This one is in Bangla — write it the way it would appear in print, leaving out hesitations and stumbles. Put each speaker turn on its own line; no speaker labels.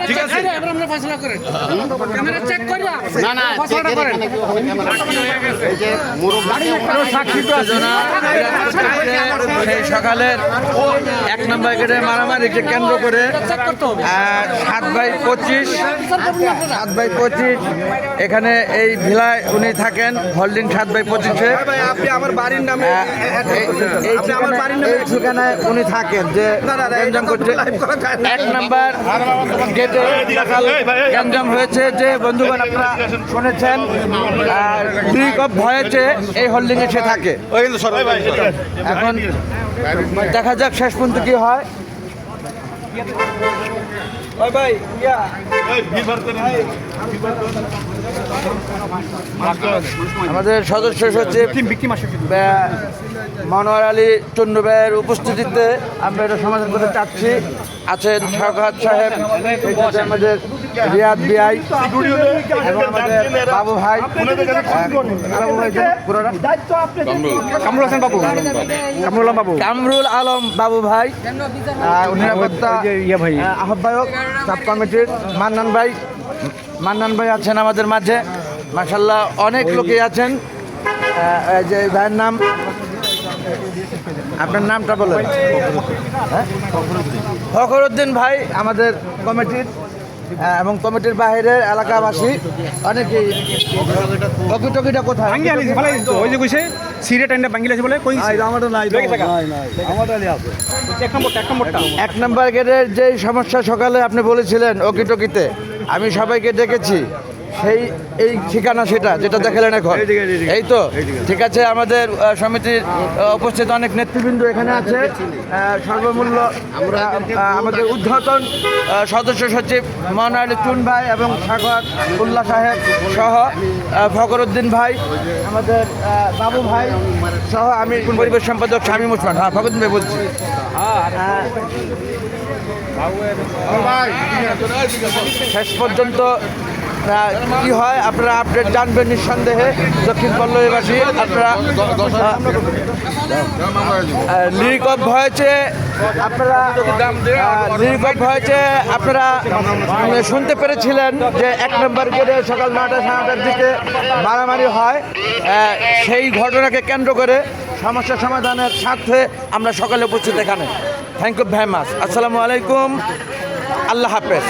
ঠিক আছে সেই সকালের 1 নম্বর গেটে মারামারিকে কেন্দ্র করে 7/25 এখানে এই ভিলায় উনি থাকেন হোল্ডিং 7/25-এ।
আপনি আমার বাড়ির নামে
এই ঠিকানায় উনি থাকেন যে গ্যাঞ্জাম করছে 1 নম্বর গেটে গ্যাঞ্জাম হয়েছে যে বন্ধুগণ আপনারা শুনেছেন দুই কপ ভয়েছে এই হোল্ডিংয়ে সে থাকে। এখন দেখা যাক শেষ পর্যন্ত কি হয়। আমাদের সদস্য সচিব মনোয়ার আলী চন্নু ভাইয়ের উপস্থিতিতে আমরা এটা সমাধান করতে চাচ্ছি। আছেন শওকত সাহেব, আমাদের রিয়াদ বিআই এবং আমাদের বাবু ভাই কামরুল আলম বাবু ভাই, নিরাপত্তা আহ্বায়ক সাব কমিটির মান্নান ভাই আছেন আমাদের মাঝে। মাশাআল্লাহ অনেক লোকই আছেন। যে ভাইয়ের নাম, আপনার নামটা বলেন। ফখরুদ্দিন ভাই আমাদের কমিটির এবং কমিটির বাইরের এলাকাবাসী অনেকেই। টকিটা কোথায়?
ওই যে কইছে সিরিয়াট আইনা বাঙ্গিলাছে বলে কই আমারটা নাই,
এক নম্বর গেটের যেই সমস্যা সকালে আপনি বলেছিলেন ওকিটকিতে, আমি সবাইকে ডেকেছি। সেই এই ঠিকানা সেটা যেটা দেখালেন এখন, এই তো ঠিক আছে। আমাদের সমিতির উপস্থিত অনেক নেতৃবৃন্দ এখানে আছে। সর্বমূল্য আমাদের ঊর্ধ্বতন সদস্য সচিব মনোয়ার আলী চুন ভাই এবং সাগর উল্লাহ সাহেব সহ ফখরুদ্দিন ভাই, আমাদের বাবু ভাই সহ আমি পরিবেশ সম্পাদক শামীম ওসমান। হ্যাঁ, ফখরুদ্দিন ভাই বলছি। শেষ পর্যন্ত কি হয় আপনারা আপডেট জানবেন নিঃসন্দেহে। দক্ষিণ পল্লবীবাসী আপনারা লিগ অফ হয়েছে, আপনারা শুনতে পেরেছিলেন যে 1 নম্বর গেটে সকাল 9টা 9:30টার দিকে মারামারি হয়। সেই ঘটনাকে কেন্দ্র করে সমস্যা সমাধানের স্বার্থে আমরা সকালে উপস্থিত এখানে। Thank you very much. আসসালামু আলাইকুম, আল্লাহ হাফেজ।